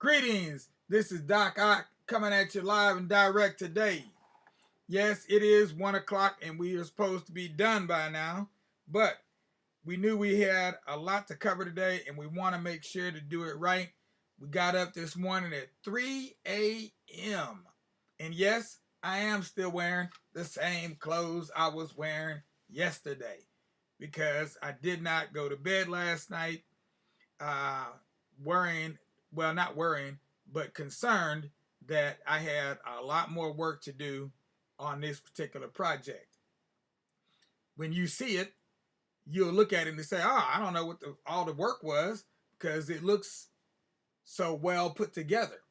Greetings. This is Doc Ock coming at you live and direct today. Yes, it is 1 o'clock and we are supposed to be done by now, but we knew we had a lot to cover today and we want to make sure to do it right. We got up this morning at 3 a.m. And yes, I am still wearing the same clothes I was wearing yesterday because I did not go to bed last night not worrying, but concerned that I had a lot more work to do on this particular project. When you see it, you'll look at it and say, oh, I don't know what all the work was because it looks so well put together,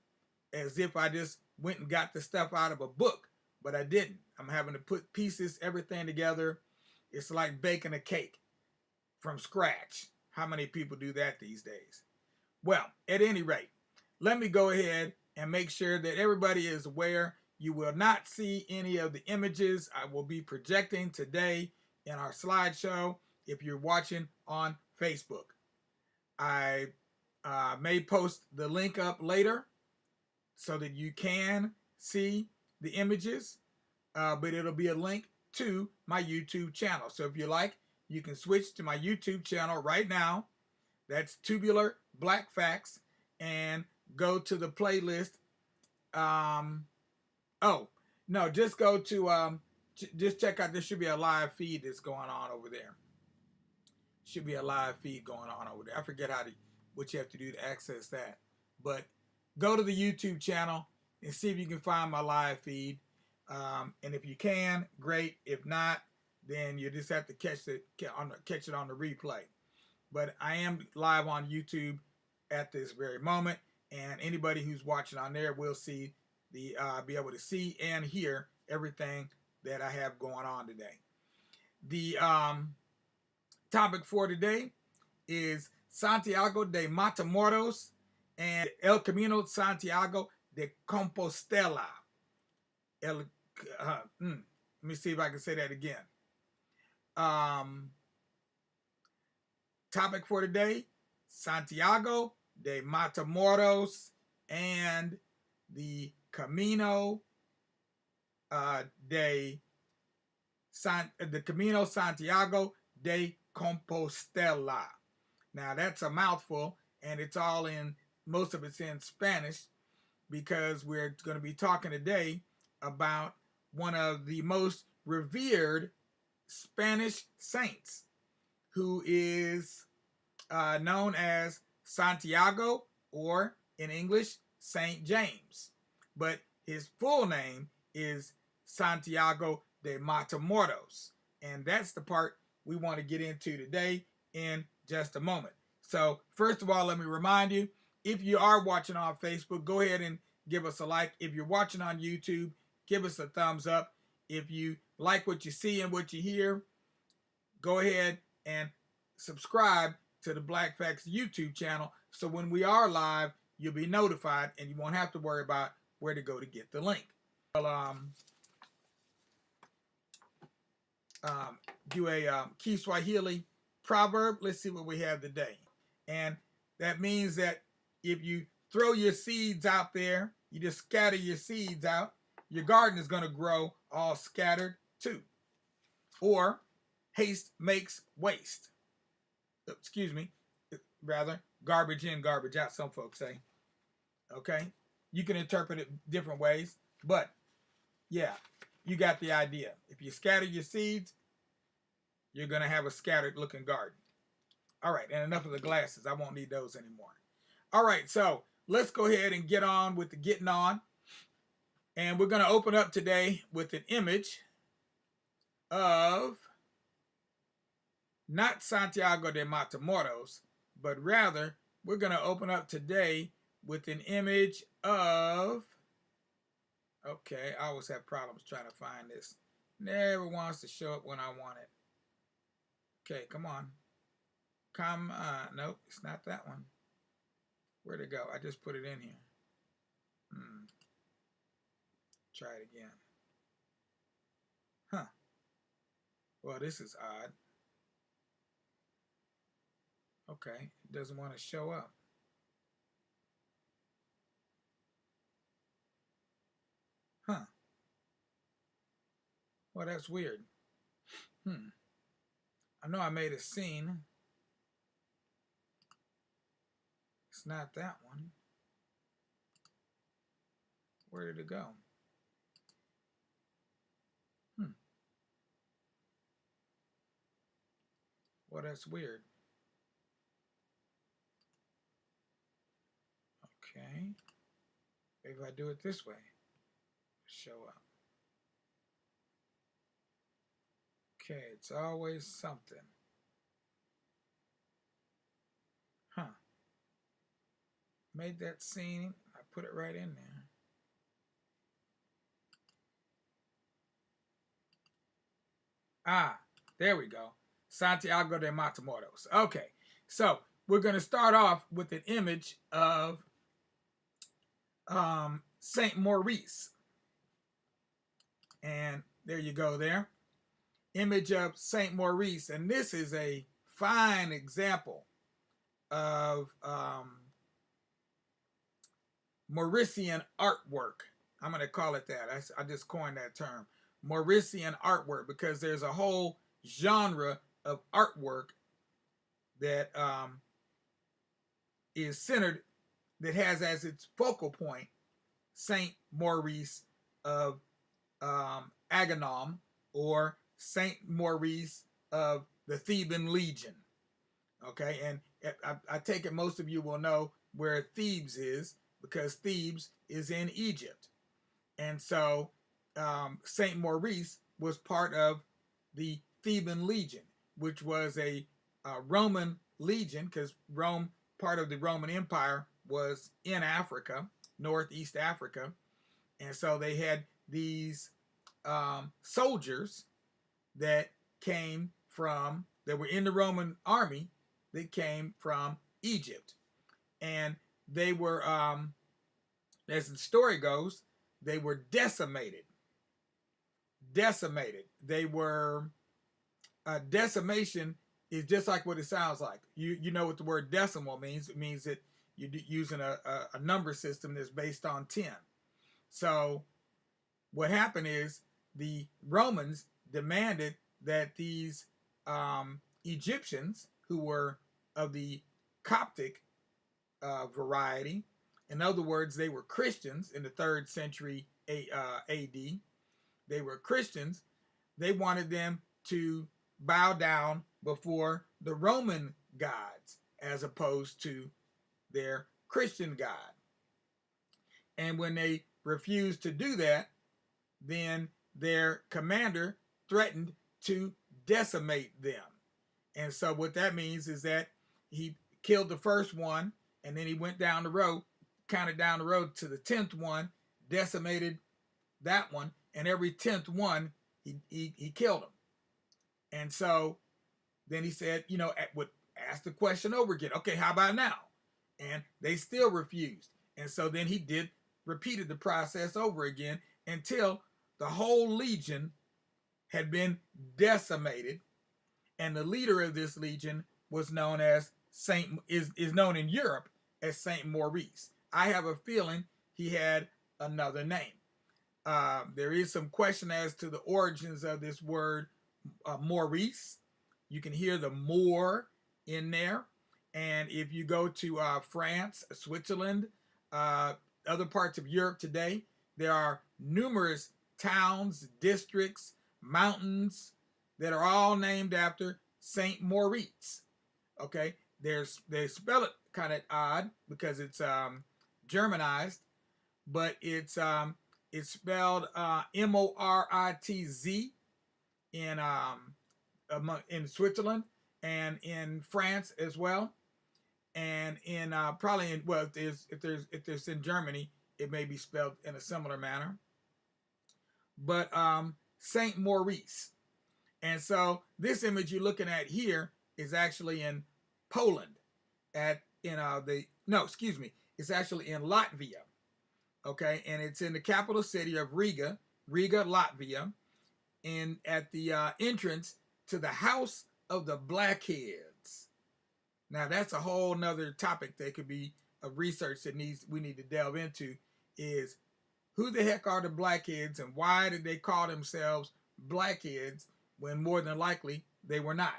as if I just went and got the stuff out of a book, but I didn't. I'm having to put pieces, everything together. It's like baking a cake from scratch. How many people do that these days? Well, at any rate, let me go ahead and make sure that everybody is aware. You will not see any of the images I will be projecting today in our slideshow if you're watching on Facebook. I may post the link up later so that you can see the images, but it'll be a link to my YouTube channel. So if you like, you can switch to my YouTube channel right now. That's Tubular Black Facts, and go to the playlist. Just go to just check out. There should be a live feed that's going on over there. Should be a live feed going on over there. I forget what you have to do to access that, but go to the YouTube channel and see if you can find my live feed. And if you can, great. If not, then you just have to catch it on the replay. But I am live on YouTube at this very moment, and anybody who's watching on there will see be able to see and hear everything that I have going on today. The topic for today is Santiago de Matamoros and El Camino Santiago de Compostela. Let me see if I can say that again. Topic for today, Santiago de Matamoros and the Camino Santiago de Compostela. Now that's a mouthful, and most of it's in Spanish, because we're going to be talking today about one of the most revered Spanish saints, who is known as Santiago, or in English, Saint James. But his full name is Santiago de Matamoros. And that's the part we want to get into today in just a moment. So first of all, let me remind you, if you are watching on Facebook, go ahead and give us a like. If you're watching on YouTube, give us a thumbs up. If you like what you see and what you hear, go ahead and subscribe to the Black Facts YouTube channel, so when we are live, you'll be notified and you won't have to worry about where to go to get the link. I'll do a Kiswahili proverb. Let's see what we have today. And that means that if you throw your seeds out there, you just scatter your seeds out, your garden is going to grow all scattered too. Or haste makes waste. Excuse me, rather, garbage in, garbage out, some folks say. Okay? You can interpret it different ways, but yeah, you got the idea. If you scatter your seeds, you're going to have a scattered looking garden. All right, and enough of the glasses. I won't need those anymore. All right, so let's go ahead and get on with the getting on. And we're going to open up today with an image of not Santiago de Matamoros, but rather we're going to open up today with an image of, okay, I always have problems trying to find this. Never wants to show up when I want it. Okay, come on. Come on. Nope, it's not that one. Where'd it go? I just put it in here. Try it again. Huh. Well, this is odd. Okay, it doesn't want to show up. Well, that's weird. I know I made a scene. It's not that one. Where did it go? Well, that's weird. Okay. Maybe if I do it this way, show up. Okay, it's always something. Made that scene. I put it right in there. Ah, there we go. Santiago de Matamoros. Okay, so we're going to start off with an image of Saint Maurice. And there you go there. Image of Saint Maurice. And this is a fine example of Maurician artwork. I'm going to call it that. I just coined that term. Maurician artwork, because there's a whole genre of artwork that is centered, that has as its focal point Saint Maurice of Aganom, or Saint Maurice of the Theban Legion. Okay, and I take it most of you will know where Thebes is, because Thebes is in Egypt. And so Saint Maurice was part of the Theban Legion, which was a Roman legion, because Rome, part of the Roman Empire, was in Africa, Northeast Africa. And so they had these soldiers that came from, that were in the Roman army, that came from Egypt. And they were, as the story goes, they were decimated. They were, decimation is just like what it sounds like. You know what the word decimal means. It means that you're using a number system that's based on 10. So what happened is the Romans demanded that these Egyptians, who were of the Coptic variety, in other words, they were Christians in the 3rd century AD. They were Christians. They wanted them to bow down before the Roman gods as opposed to their Christian God. And when they refused to do that, then their commander threatened to decimate them. And so what that means is that he killed the first one, and then he went down the road, counted down the road to the 10th one, decimated that one, and every 10th one he killed him. And so then he said, would ask the question over again. Okay, how about now? And they still refused. And so then he repeated the process over again until the whole legion had been decimated. And the leader of this legion was known as is known in Europe as Saint Maurice. I have a feeling he had another name. There is some question as to the origins of this word Maurice. You can hear the more in there. And if you go to France, Switzerland, other parts of Europe today, there are numerous towns, districts, mountains that are all named after Saint Maurice. Okay, they spell it kind of odd because it's Germanized, but it's spelled Moritz in Switzerland and in France as well, and in probably in, well, if there's in Germany, it may be spelled in a similar manner. But Saint Maurice. And so this image you're looking at here is actually in Poland, it's actually in Latvia. Okay, and it's in the capital city of Riga, Latvia, and at the entrance to the House of the Blackheads. Now that's a whole nother topic that could be a research that we need to delve into, is who the heck are the Blackheads and why did they call themselves blackheads when more than likely they were not.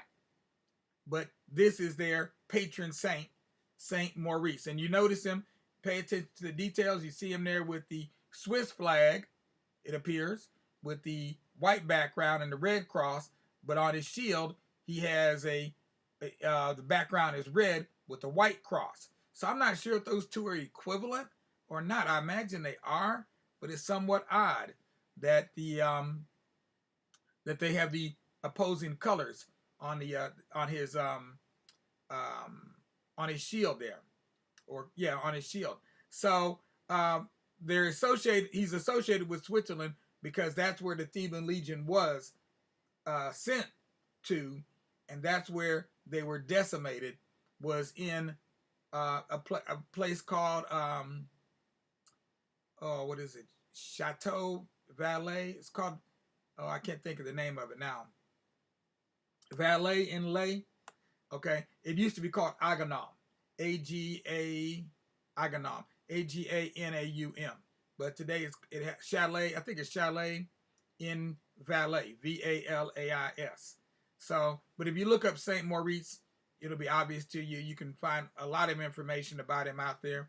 But this is their patron saint, Saint Maurice. And you notice him, pay attention to the details. You see him there with the Swiss flag, it appears, with the white background and the red cross. But on his shield, he has the background is red with a white cross. So I'm not sure if those two are equivalent or not. I imagine they are, but it's somewhat odd that that they have the opposing colors on the on his shield there, or yeah, on his shield. So they're associated. He's associated with Switzerland because that's where the Theban Legion was sent to, and that's where they were decimated. Was in a place called what is it? Chateau Valais. It's called. Oh, I can't think of the name of it now. Valais in Lay. Okay, it used to be called Aganom. Aganom. Aganaum. But today it has Chalet. I think it's Chalet in Valais. Valais. So, but if you look up Saint Maurice, it'll be obvious to you. You can find a lot of information about him out there.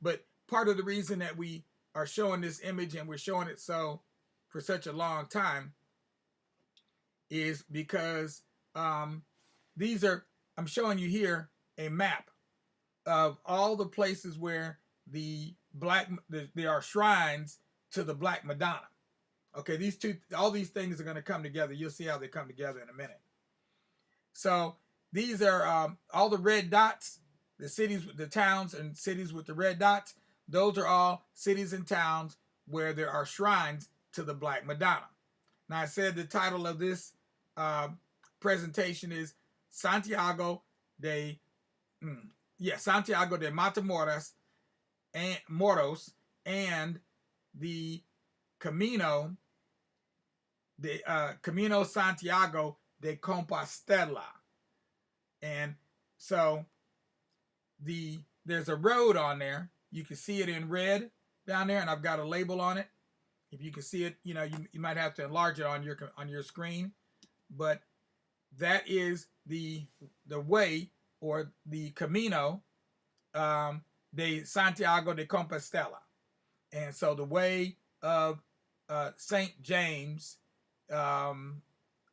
But part of the reason that we are showing this image, and we're showing it so for such a long time, is because I'm showing you here a map of all the places where there are shrines to the Black Madonna. Okay, all these things are going to come together. You'll see how they come together in a minute. So these are all the red dots, the cities, the towns and cities with the red dots. Those are all cities and towns where there are shrines to the Black Madonna. Now, I said the title of this presentation is Santiago de Matamoros and the Camino Santiago de Compostela. And so there's a road on there. You can see it in red down there, and I've got a label on it. If you can see it, you might have to enlarge it on your screen, but that is the way, or the Camino de Santiago de Compostela. And so the way of St. James, I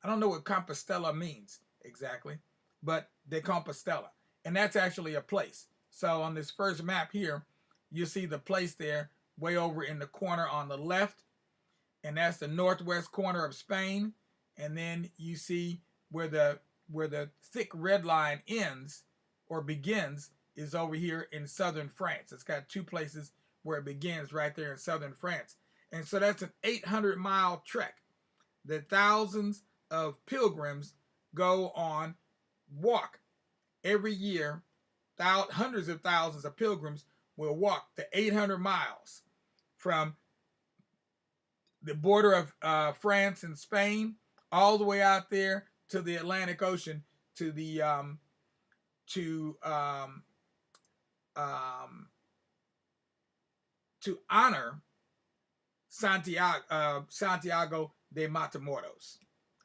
don't know what Compostela means exactly, but de Compostela. And that's actually a place. So on this first map here, you see the place there way over in the corner on the left, and that's the northwest corner of Spain. And then you see where the thick red line ends or begins is over here in southern France. It's got two places where it begins right there in southern France. And so that's an 800-mile trek that thousands of pilgrims go on, walk every year. Hundreds of thousands of pilgrims will walk the 800 miles from the border of France and Spain all the way out there to the Atlantic Ocean, to the to honor Santiago de Matamoros.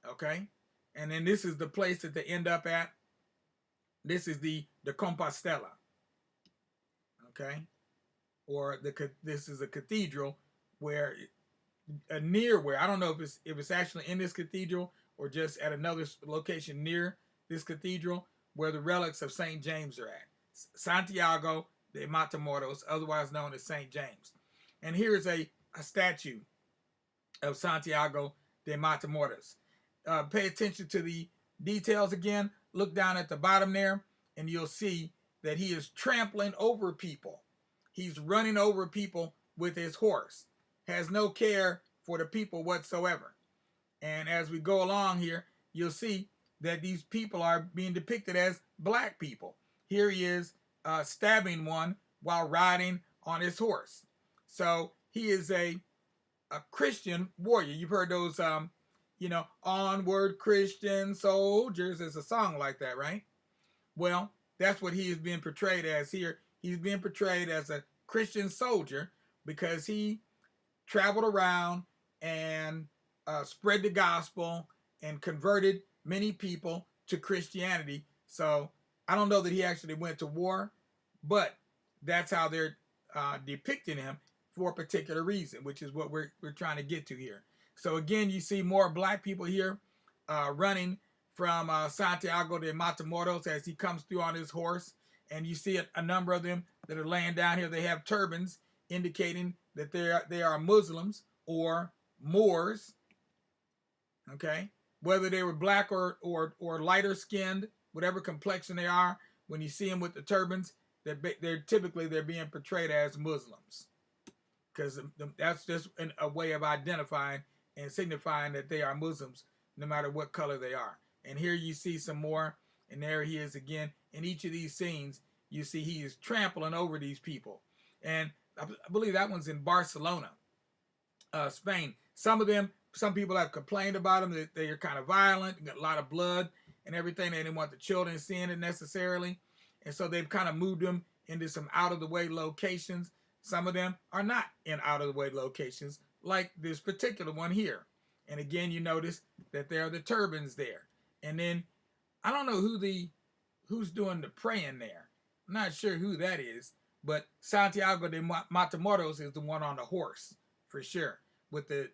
Okay, and then this is the place that they end up at. This is the Compostela. Okay, or this is a cathedral where near where, I don't know if it's actually in this cathedral or just at another location near this cathedral where the relics of St. James are at. Santiago de Matamoros, otherwise known as St. James. And here's a statue of Santiago de Matamoros. Pay attention to the details again. Look down at the bottom there, and you'll see that he is trampling over people. He's running over people with his horse. Has no care for the people whatsoever. And as we go along here, you'll see that these people are being depicted as black people. Here he is stabbing one while riding on his horse. So he is a Christian warrior. You've heard those, onward Christian soldiers. There's a song like that, right? Well, that's what he is being portrayed as here. He's being portrayed as a Christian soldier because he traveled around and spread the gospel and converted many people to Christianity. So I don't know that he actually went to war, but that's how they're depicting him for a particular reason, which is what we're trying to get to here. So again, you see more black people here running from Santiago de Matamoros as he comes through on his horse. And you see a number of them that are laying down here. They have turbans indicating that they are Muslims or Moors. Okay, whether they were black or lighter skinned, whatever complexion they are, when you see them with the turbans, they're typically being portrayed as Muslims, because that's just a way of identifying and signifying that they are Muslims, no matter what color they are. And here you see some more, and there he is again. In each of these scenes, you see he is trampling over these people. And I believe that one's in Barcelona, Spain. Some people have complained about them, that they are kind of violent, got a lot of blood and everything. They didn't want the children seeing it necessarily. And so they've kind of moved them into some out-of-the-way locations. Some of them are not in out-of-the-way locations, like this particular one here. And again, you notice that there are the turbans there. And then I don't know who's doing the praying there. I'm not sure who that is, but Santiago de Matamoros is the one on the horse for sure, with the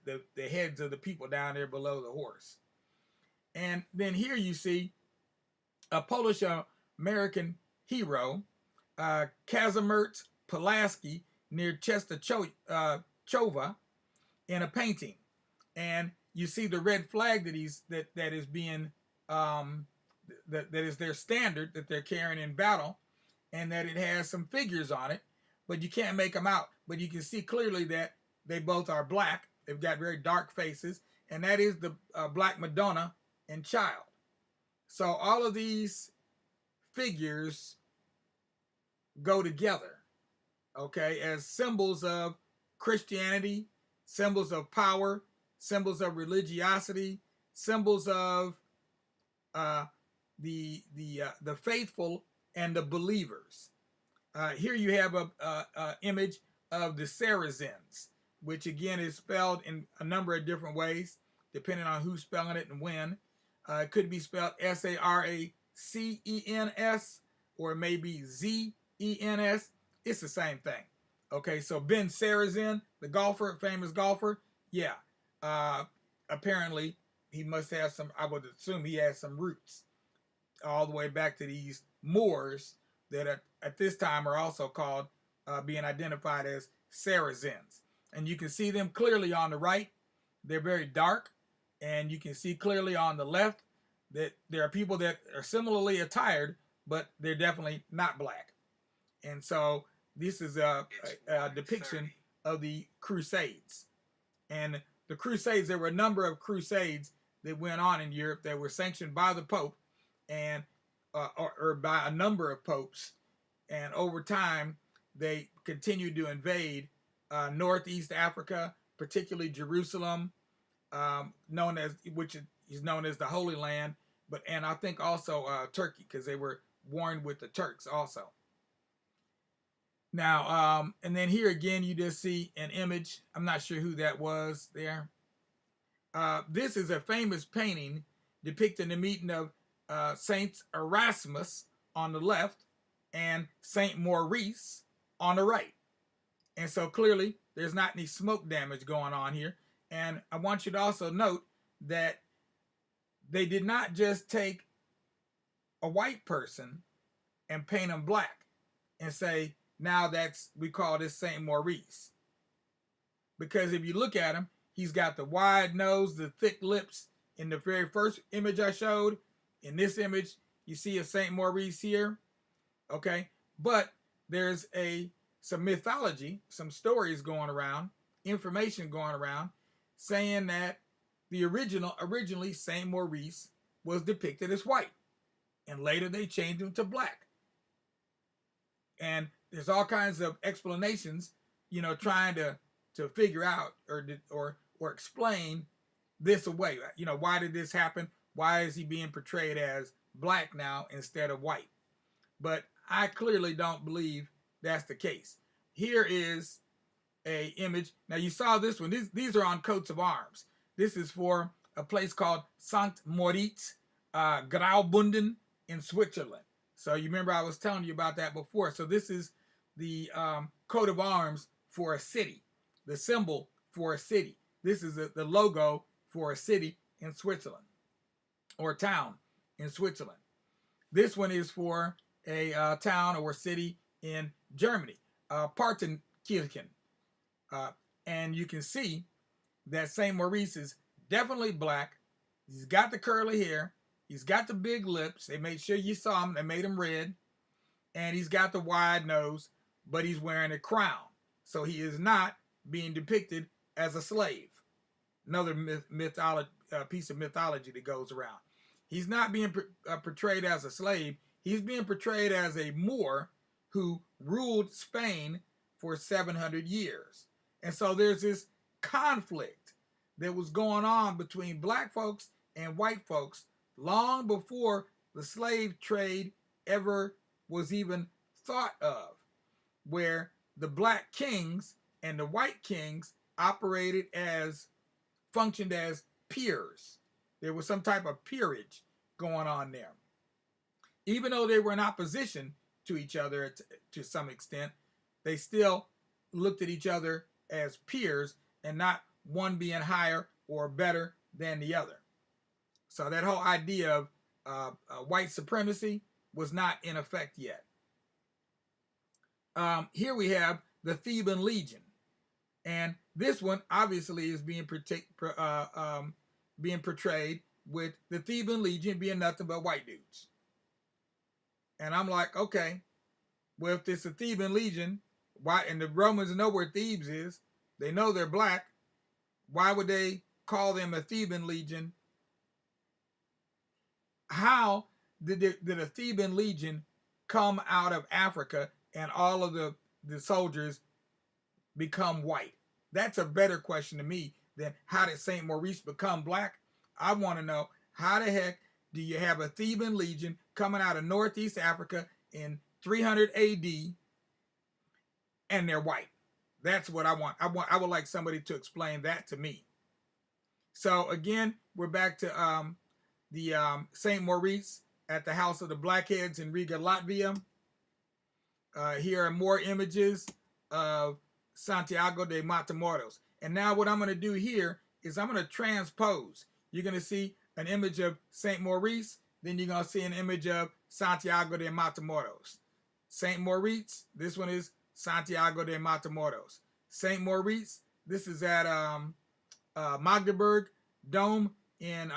heads of the people down there below the horse. And then here you see a Polish American hero, Kazimierz Pulaski, near Częstochowa, in a painting. And you see the red flag that is being that is their standard that they're carrying in battle, and that it has some figures on it, but you can't make them out. But you can see clearly that they both are black. They've got very dark faces, and that is the Black Madonna and Child. So all of these figures go together, okay, as symbols of Christianity, symbols of power, symbols of religiosity, symbols of the faithful and the believers. Here you have a image of the Saracens, which again is spelled in a number of different ways, depending on who's spelling it and when. It could be spelled Saracens, or maybe Zens. It's the same thing. Okay, so Ben Saracen, the golfer, famous golfer, yeah. Apparently, he must have some, I would assume he has some roots all the way back to these Moors that at this time are also called, being identified as Saracens. And you can see them clearly on the right. They're very dark. And you can see clearly on the left that there are people that are similarly attired, but they're definitely not black. And so this is a depiction of the Crusades. And the Crusades, there were a number of Crusades that went on in Europe that were sanctioned by the Pope, and or by a number of popes. And over time, they continued to invade Northeast Africa, particularly Jerusalem, which is known as the Holy Land, and I think also Turkey, because they were warring with the Turks also. Now, and then here again, you just see an image. I'm not sure who that was there. This is a famous painting depicting the meeting of Saint Erasmus on the left and Saint Maurice on the right. And so clearly there's not any smoke damage going on here. And I want you to also note that they did not just take a white person and paint him black and say, now we call this Saint Maurice. Because if you look at him, he's got the wide nose, the thick lips in the very first image I showed. In this image, you see a Saint Maurice here. Okay, but there's some mythology, some stories going around, information going around, saying that the originally Saint Maurice was depicted as white, and later they changed him to black. And there's all kinds of explanations, trying to figure out or explain this away. Why did this happen? Why is he being portrayed as black now instead of white? But I clearly don't believe that's the case. Here is a image. Now you saw this one. These are on coats of arms. This is for a place called St. Moritz, Graubünden in Switzerland. So you remember I was telling you about that before. So this is the coat of arms for a city, the symbol for a city. This is the logo for a city in Switzerland, or a town in Switzerland. This one is for a town or city in Germany, Partenkirchen. And you can see that St. Maurice is definitely black. He's got the curly hair. He's got the big lips. They made sure you saw him. They made him red. And he's got the wide nose, but he's wearing a crown. So he is not being depicted as a slave. Another piece of mythology that goes around. He's not being portrayed as a slave. He's being portrayed as a Moor who ruled Spain for 700 years. And so there's this conflict that was going on between black folks and white folks long before the slave trade ever was even thought of, where the black kings and the white kings functioned as peers. There was some type of peerage going on there. Even though they were in opposition to each other to some extent, they still looked at each other as peers and not one being higher or better than the other. So that whole idea of white supremacy was not in effect yet. Here we have the Theban Legion. And this one obviously is being portrayed with the Theban Legion being nothing but white dudes. And I'm like, okay, well, if it's a Theban Legion, why? And the Romans know where Thebes is. They know they're black. Why would they call them a Theban Legion? How did a Theban Legion come out of Africa and all of the soldiers become white? That's a better question to me than how did St. Maurice become black? I want to know, how the heck do you have a Theban Legion coming out of Northeast Africa in 300 AD and they're white? That's what I want. I would like somebody to explain that to me. So again, we're back to the St. Maurice at the House of the Blackheads in Riga, Latvia. Here are more images of Santiago de Matamoros. And now what I'm going to do here is I'm going to transpose. You're going to see an image of St. Maurice, then you're going to see an image of Santiago de Matamoros. St. Maurice, this one is Santiago de Matamoros. St. Maurice, this is at Magdeburg Dome in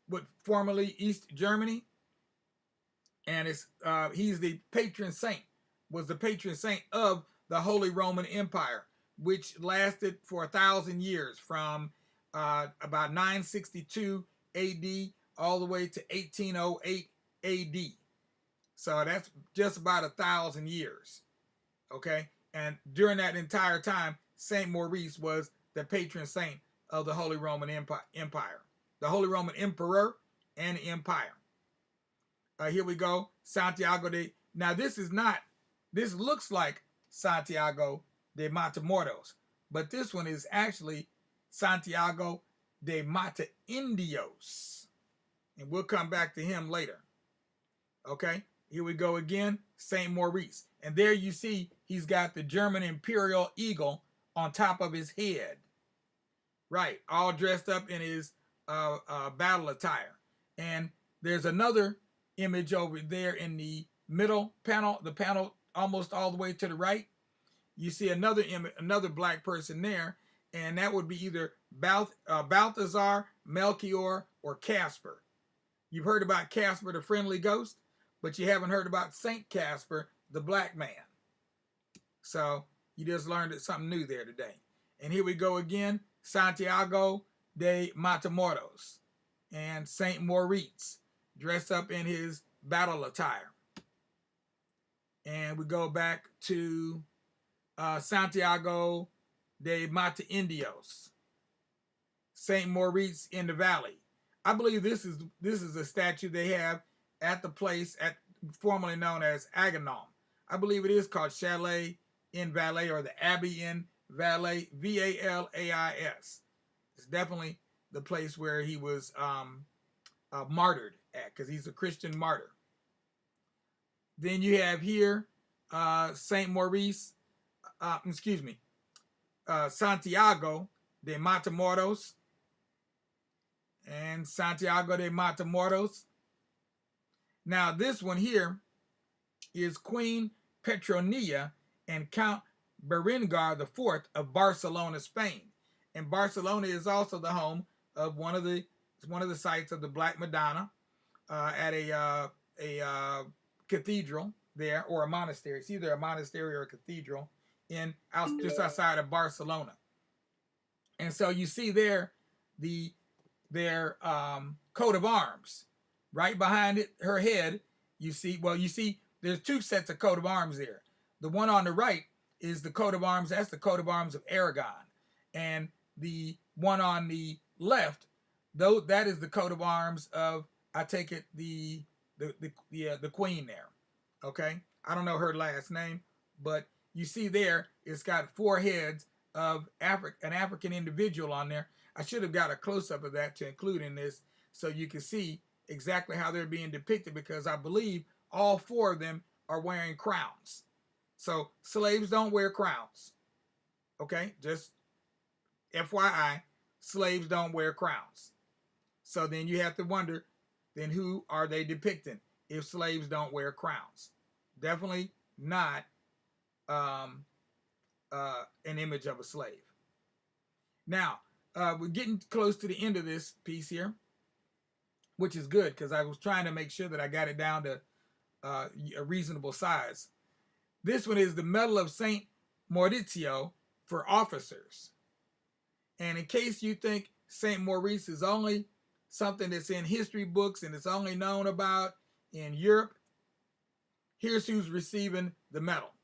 what formerly East Germany. And it's he's the patron saint, was the patron saint of the Holy Roman Empire, which lasted for 1,000 years from about 962 AD all the way to 1808 AD. So that's just about 1,000 years. Okay, and during that entire time, Saint Maurice was the patron saint of the Holy Roman Empire, the Holy Roman Emperor and Empire. Here we go, Santiago de. Now this looks like Santiago de Matamoros, but this one is actually Santiago de Mataindios, and we'll come back to him later. Okay, here we go again, Saint Maurice, and there you see he's got the German imperial eagle on top of his head, right, all dressed up in his battle attire. And there's another image over there in the middle panel, the panel almost all the way to the right. You see another image, another black person there, and that would be either Balthazar, Melchior, or Casper. You've heard about Casper the friendly ghost, but you haven't heard about Saint Casper the black man. So you just learned something new there today. And here we go again, Santiago de Matamoros and Saint Maurice dressed up in his battle attire. And we go back to Santiago de Mataindios, Saint Maurice in the valley. I believe this is a statue they have at the place formerly known as Aganom. I believe it is called Chalet in Valais, or the Abbey in Valais, Valais. It's definitely the place where he was martyred at, because he's a Christian martyr. Then you have here Saint Maurice, Santiago de Matamoros, and Santiago de Matamoros. Now this one here is Queen Petronilla and Count Berengar IV of Barcelona, Spain. And Barcelona is also the home of one of the sites of the Black Madonna at a cathedral there, or a monastery. It's either a monastery or a cathedral just outside of Barcelona. And so you see there their coat of arms. Right behind her head, you see there's two sets of coat of arms there. The one on the right is the coat of arms. That's the coat of arms of Aragon. And the one on the left, though, that is the coat of arms of, I take it, the queen there. Okay, I don't know her last name, but you see there, it's got four heads of an African individual on there. I should have got a close-up of that to include in this, so you can see exactly how they're being depicted, because I believe all four of them are wearing crowns. So slaves don't wear crowns. Okay, just FYI, slaves don't wear crowns. So then you have to wonder, then who are they depicting if slaves don't wear crowns? Definitely not an image of a slave. Now, we're getting close to the end of this piece here, which is good, because I was trying to make sure that I got it down to a reasonable size. This one is the Medal of Saint Maurizio for officers. And in case you think Saint Maurice is only something that's in history books and it's only known about in Europe, here's who's receiving the medal.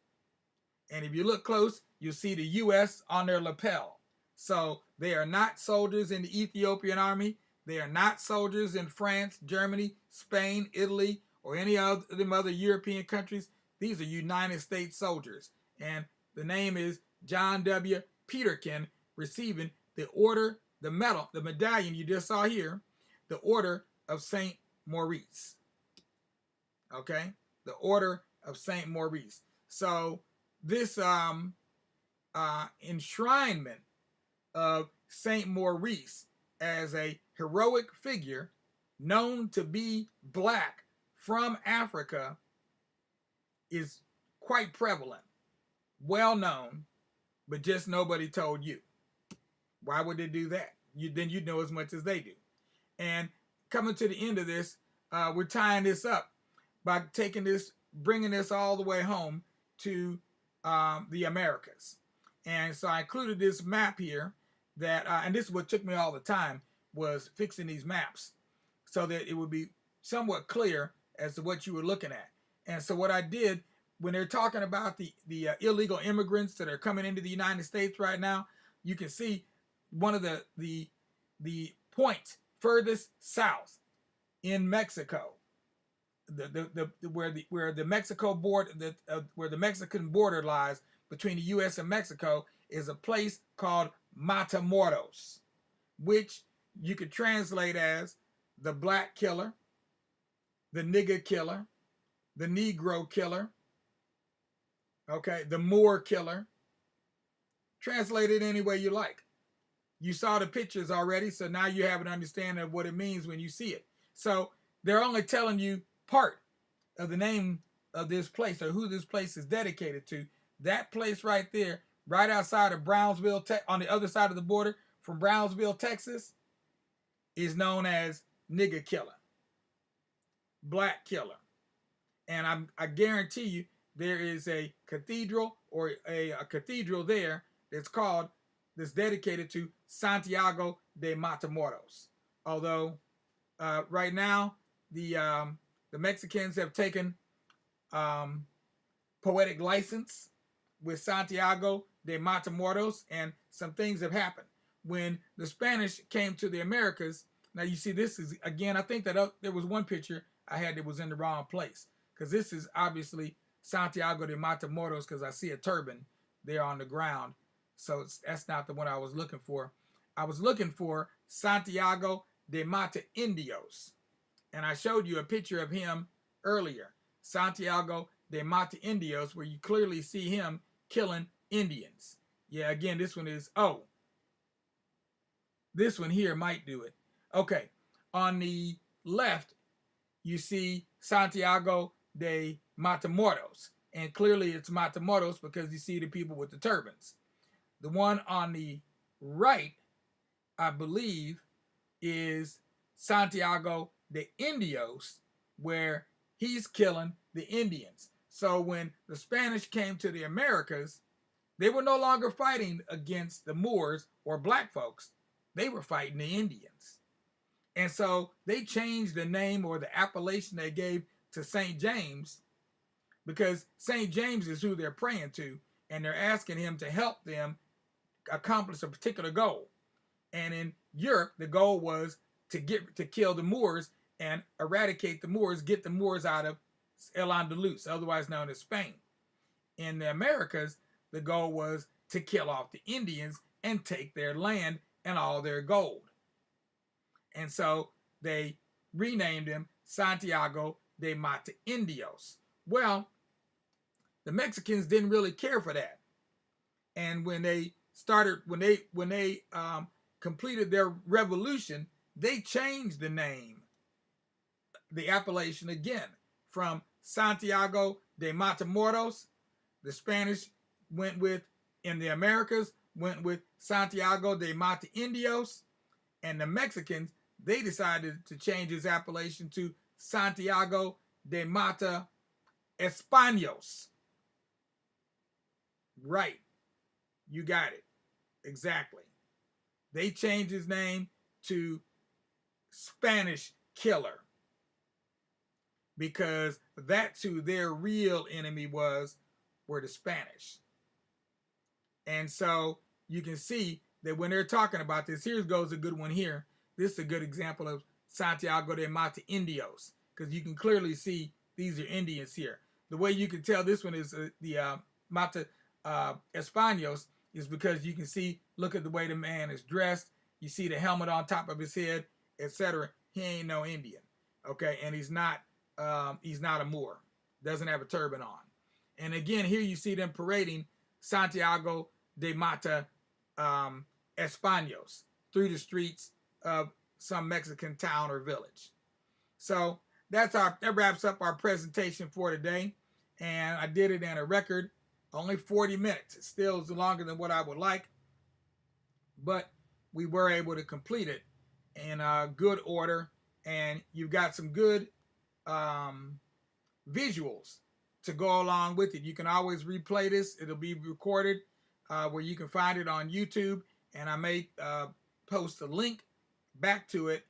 And if you look close, you'll see the U.S. on their lapel. So they are not soldiers in the Ethiopian army. They are not soldiers in France, Germany, Spain, Italy, or any of them other European countries. These are United States soldiers. And the name is John W. Peterkin, receiving the order, the medal, the medallion you just saw here, the Order of Saint Maurice. Okay? The Order of Saint Maurice. So this enshrinement of Saint Maurice as a heroic figure known to be black from Africa is quite prevalent, well known, but just nobody told you. Why would they do that? Then you'd know as much as they do. And coming to the end of this, we're tying this up by bringing this all the way home to the Americas. And so I included this map here that, and this is what took me all the time, was fixing these maps so that it would be somewhat clear as to what you were looking at. And so what I did, when they're talking about the illegal immigrants that are coming into the United States right now, you can see one of the points furthest south in Mexico, where the Mexico border, where the Mexican border lies between the U.S. and Mexico, is a place called Matamoros, which you could translate as the black killer, the nigger killer, the Negro killer, okay, the Moor killer. Translate it any way you like. You saw the pictures already, so now you have an understanding of what it means when you see it. So they're only telling you part of the name of this place, or who this place is dedicated to. That place right there, right outside of Brownsville, on the other side of the border from Brownsville, Texas, is known as nigger killer, black killer. And I guarantee you there is a cathedral, or a cathedral there that's dedicated to Santiago de Matamoros. Although right now the Mexicans have taken poetic license with Santiago de Matamoros, and some things have happened. When the Spanish came to the Americas, now you see this is, again, I think that there was one picture I had that was in the wrong place, because this is obviously Santiago de Matamoros, because I see a turban there on the ground. So that's not the one I was looking for. I was looking for Santiago de Matamoros, and I showed you a picture of him earlier. Santiago de Matamoros, where you clearly see him killing Indians. Yeah, again, this one is, oh, this one here might do it. Okay, on the left, you see Santiago de Matamoros, and clearly it's Matamoros because you see the people with the turbans. The one on the right, I believe, is Santiago de Indios, where he's killing the Indians. So when the Spanish came to the Americas, they were no longer fighting against the Moors or black folks. They were fighting the Indians. And so they changed the name or the appellation they gave to St. James, because St. James is who they're praying to, and they're asking him to help them accomplish a particular goal. And in Europe, the goal was to kill the Moors and eradicate the Moors, get the Moors out of Al-Andalus, otherwise known as Spain. In the Americas, the goal was to kill off the Indians and take their land and all their gold. And so they renamed him Santiago de Matamoros. Well, the Mexicans didn't really care for that. And when they completed their revolution, they changed the name, the appellation again, from Santiago de Matamoros. The Spanish went with, in the Americas, went with Santiago de Matamoros, and the Mexicans, they decided to change his appellation to Santiago de Mata Españoles. Right. You got it. Exactly. They changed his name to Spanish Killer, because that's who their real enemy were the Spanish. And so you can see that when they're talking about this, here goes a good one here. This is a good example of Santiago de Matamoros, because you can clearly see these are Indians here. The way you can tell this one is the Mata Españoles is because you can see, look at the way the man is dressed. You see the helmet on top of his head, etc. He ain't no Indian, okay? And he's not a Moor. Doesn't have a turban on. And again, here you see them parading Santiago de Mata Españoles through the streets of some Mexican town or village. So that wraps up our presentation for today. And I did it in a record, only 40 minutes. It still is longer than what I would like, but we were able to complete it in good order. And you've got some good visuals to go along with it. You can always replay this. It'll be recorded where you can find it on YouTube. And I may post a link back to it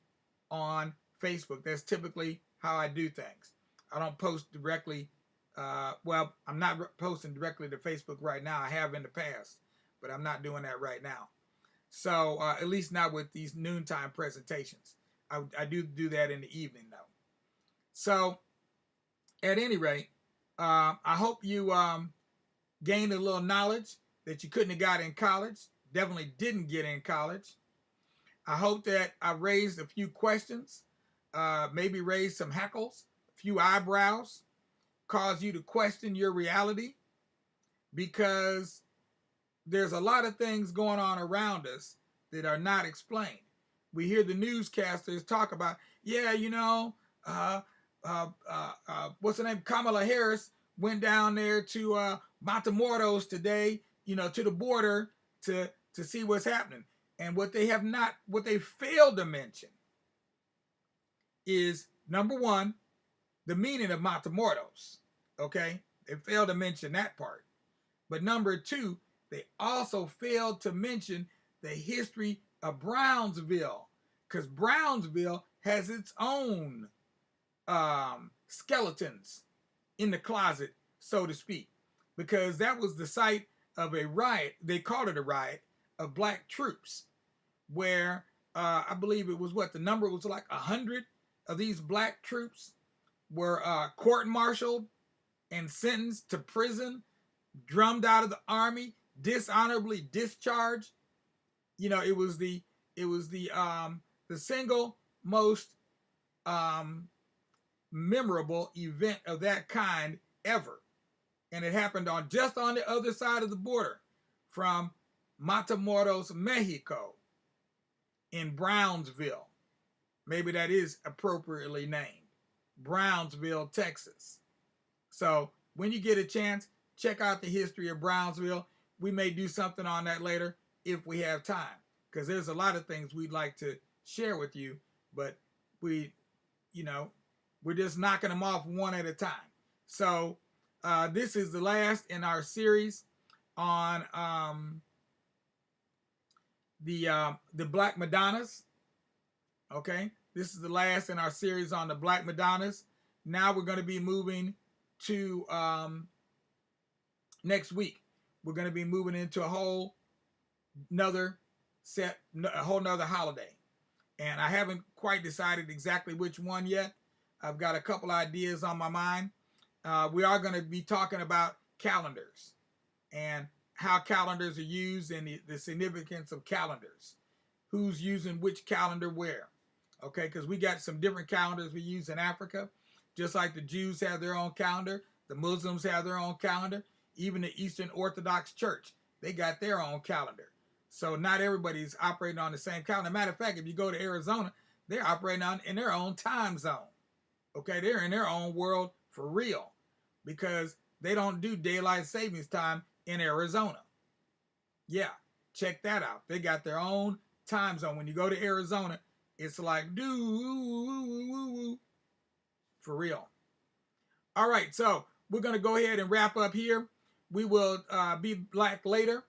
on Facebook. That's typically how I do things. I don't post directly. Well, I'm not posting directly to Facebook right now. I have in the past, but I'm not doing that right now. So at least not with these noontime presentations. I do that in the evening though. So at any rate, I hope you gained a little knowledge that you couldn't have got in college. Definitely didn't get in college. I hope that I raised a few questions, maybe raised some heckles, a few eyebrows, caused you to question your reality, because there's a lot of things going on around us that are not explained. We hear the newscasters talk about, what's her name? Kamala Harris went down there to Matamoros today, to the border to see what's happening. And what they failed to mention is, number one, the meaning of Matamoros. Okay? They failed to mention that part. But number two, they also failed to mention the history of Brownsville, because Brownsville has its own skeletons in the closet, so to speak, because that was the site of a riot. They called it a riot of black troops, where I believe it was the number was like 100 of these black troops were court-martialed and sentenced to prison, drummed out of the army, dishonorably discharged. It was the It was the single most memorable event of that kind ever. And it happened just on the other side of the border from Matamoros, Mexico, in Brownsville. Maybe that is appropriately named. Brownsville, Texas. So when you get a chance, check out the history of Brownsville. We may do something on that later if we have time, because there's a lot of things we'd like to share with you, but we're just knocking them off one at a time. So this is the last in our series on the Black Madonnas. Okay, this is the last in our series on the Black Madonnas. Now we're going to be moving to next week. We're going to be moving into a whole nother holiday, and I haven't quite decided exactly which one yet. I've got a couple ideas on my mind. We are going to be talking about calendars and how calendars are used and the significance of calendars. Who's using which calendar where? Okay, because we got some different calendars we use in Africa. Just like the Jews have their own calendar, the Muslims have their own calendar, even the Eastern Orthodox Church, they got their own calendar. So not everybody's operating on the same calendar. Matter of fact, if you go to Arizona, they're operating in their own time zone. Okay, they're in their own world for real, because they don't do daylight savings time in Arizona. Yeah, check that out. They got their own time zone. When you go to Arizona, it's like for real. All right, so we're going to go ahead and wrap up here. We will be back later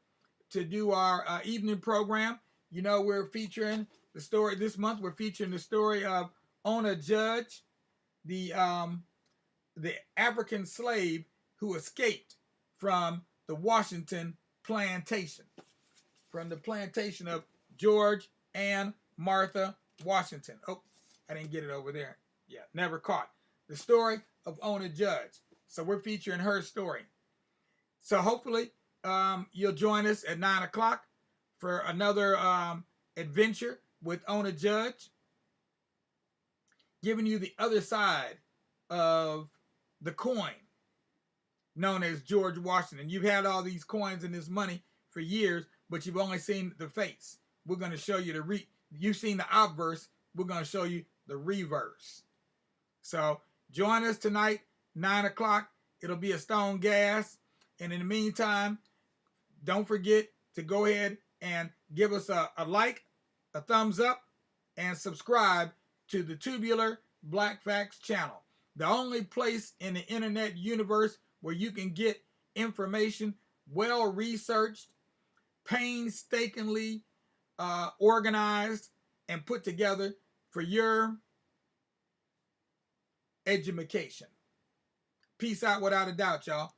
to do our evening program. You know, we're featuring the story this month. We're featuring the story of Ona Judge, the African slave who escaped from the Washington plantation, from the plantation of George and Martha Washington. Oh, I didn't get it over there. Yeah, never caught. The story of Ona Judge. So we're featuring her story. So hopefully you'll join us at 9 o'clock for another adventure with Ona Judge, giving you the other side of the coin known as George Washington. You've had all these coins and this money for years, but you've only seen the face. We're going to show you you've seen the obverse. We're going to show you the reverse. So join us tonight, 9 o'clock. It'll be a stone gas. And in the meantime, don't forget to go ahead and give us a like, a thumbs up, and subscribe to the Tubular Black Facts channel. The only place in the internet universe where you can get information well researched, painstakingly organized, and put together for your education. Peace out without a doubt, y'all.